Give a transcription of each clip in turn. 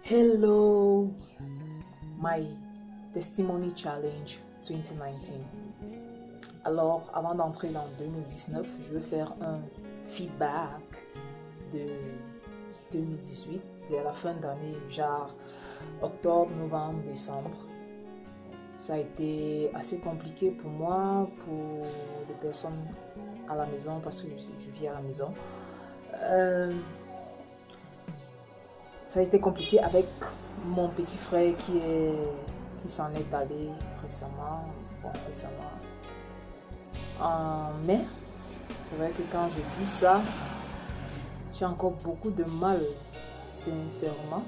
Hello, my Testimony Challenge 2019. Alors, avant d'entrer dans 2019, je vais faire un feedback de 2018 vers la fin d'année, genre octobre, novembre, décembre. Ça a été assez compliqué pour moi, pour les personnes à la maison, parce que je vis à la maison. Ça a été compliqué avec mon petit frère qui s'en est allé récemment. En mai. C'est vrai que quand je dis ça, j'ai encore beaucoup de mal, sincèrement.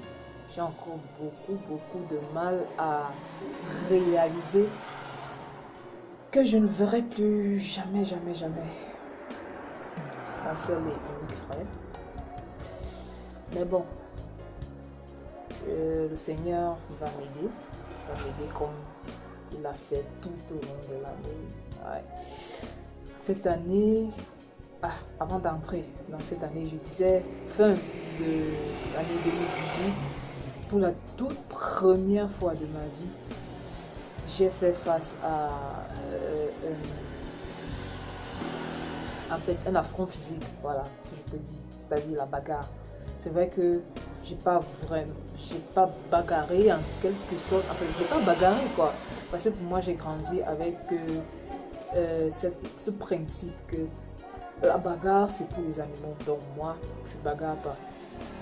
J'ai encore beaucoup de mal à réaliser que je ne verrai plus jamais mon seul et unique frère. Mais bon, le Seigneur va m'aider comme il a fait tout au long de l'année. Ouais. Cette année, avant d'entrer dans cette année, je disais fin de l'année 2018, pour la toute première fois de ma vie, j'ai fait face à un affront physique, voilà, si je peux dire, c'est-à-dire la bagarre. C'est vrai que j'ai pas bagarré en quelque sorte, enfin j'ai pas bagarré quoi, parce que pour moi j'ai grandi avec ce principe que la bagarre c'est pour les animaux, donc moi je bagarre pas.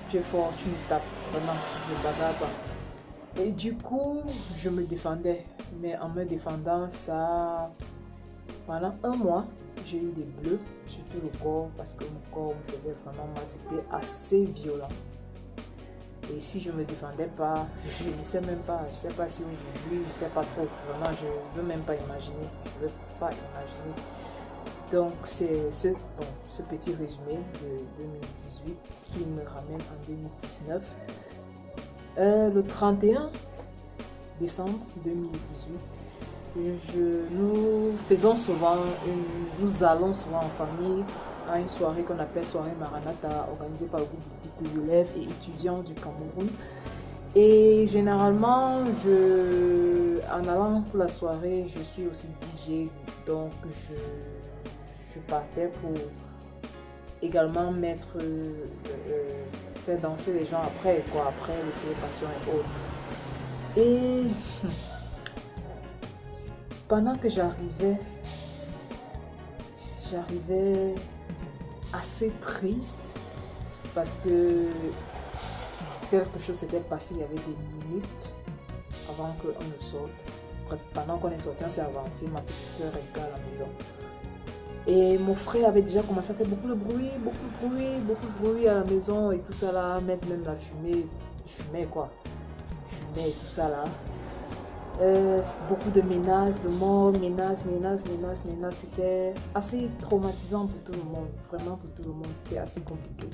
Tu es fort, tu me tapes, vraiment, je bagarre pas. Et du coup je me défendais, mais en me défendant ça, pendant un mois j'ai eu des bleus sur tout le corps parce que mon corps me faisait vraiment mal, c'était assez violent. Et si je ne me défendais pas, je ne sais même pas, je ne sais pas si aujourd'hui, je ne sais pas trop, vraiment je ne veux même pas imaginer, je ne veux pas imaginer. Donc c'est ce petit résumé de 2018 qui me ramène en 2019. Le 31 décembre 2018, nous allons souvent en famille à une soirée qu'on appelle soirée Maranatha, organisée par le groupe des élèves et étudiants du Cameroun. Et généralement, en allant pour la soirée, je suis aussi DJ, donc je partais pour également faire danser les gens après les célébrations et autres. Et pendant que j'arrivais assez triste parce que quelque chose s'était passé, il y avait des minutes avant qu'on ne sorte. Bref, pendant qu'on est sorti, on s'est avancé, ma petite soeur restait à la maison. Et mon frère avait déjà commencé à faire beaucoup de bruit à la maison et tout ça là, mettre même la fumée, et tout ça là. Beaucoup de menaces, de mort, menaces, c'était assez traumatisant pour tout le monde, vraiment pour tout le monde, c'était assez compliqué.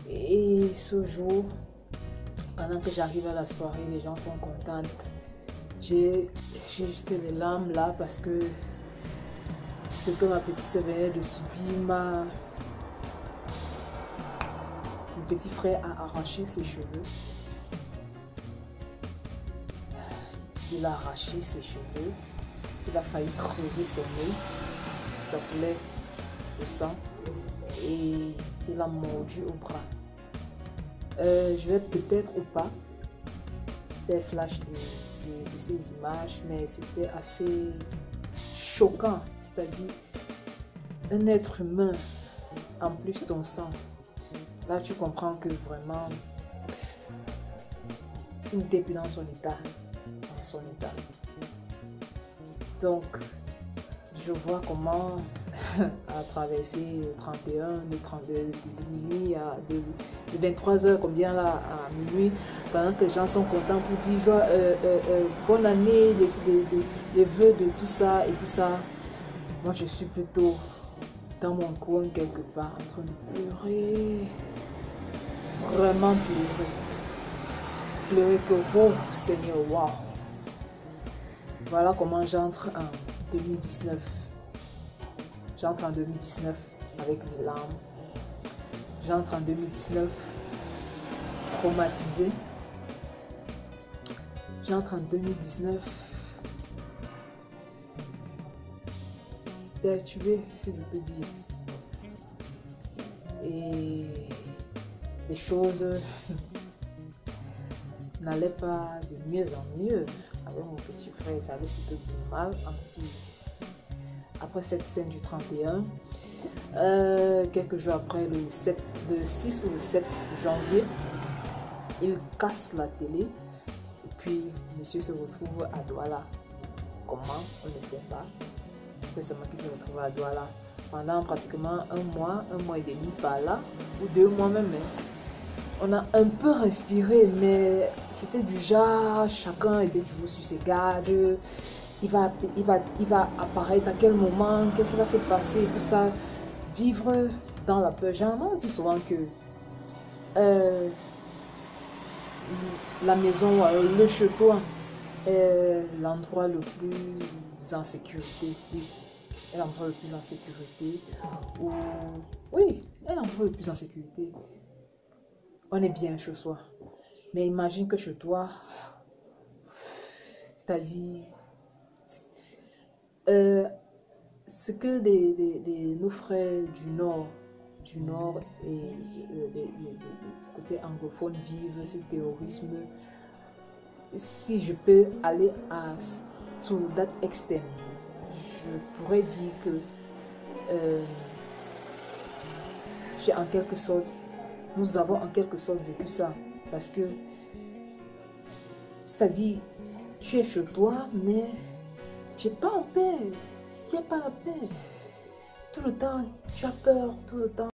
Et ce jour, pendant que j'arrive à la soirée, les gens sont contents. J'ai juste les larmes là parce que ce que ma petite sœur venait de subir, mon petit frère a arraché ses cheveux. Il a arraché ses cheveux, il a failli crever son nez, ça coulait le sang et il a mordu au bras. Je vais peut-être ou pas faire flash de ces images, mais c'était assez choquant, c'est-à-dire un être humain, en plus ton sang. Là tu comprends que vraiment il n'était plus dans son état. Donc je vois comment à traverser le 31, de minuit à de 23h, combien là à minuit, pendant que les gens sont contents pour dire bonne année, les vœux de tout ça et tout ça. Moi je suis plutôt dans mon coin quelque part en train de pleurer, vraiment pleurer que oh Seigneur, waouh. Voilà comment j'entre en 2019. J'entre en 2019 avec mes larmes. J'entre en 2019 traumatisée. J'entre en 2019. Perturbée, si je peux dire. Et les choses n'allaient pas de mieux en mieux avec mon petit frère. Ça allait plutôt de mal en pire. Après cette scène du 31, quelques jours après, le 6 ou le 7 janvier, il casse la télé. Et puis, monsieur se retrouve à Douala. Comment? On ne sait pas. C'est seulement qu'il se retrouve à Douala pendant pratiquement un mois et demi par là, ou 2 mois même. On a un peu respiré, mais c'était du genre, chacun était toujours sur ses gardes. Il va apparaître à quel moment, qu'est-ce qui va se passer, tout ça. Vivre dans la peur. Généralement, on dit souvent que la maison, le chez-toi est l'endroit le plus en sécurité. Est l'endroit le plus en sécurité. Oui, est l'endroit le plus en sécurité. On est bien chez soi. Mais imagine que chez toi, c'est-à-dire, ce que nos frères du Nord et du côté anglophone vivent, ce terrorisme, si je peux aller to that extent, je pourrais dire que nous avons en quelque sorte vécu ça. Parce que, c'est-à-dire, tu es chez toi, mais tu n'es pas en paix. Tu n'as pas la paix. Tout le temps, tu as peur, tout le temps.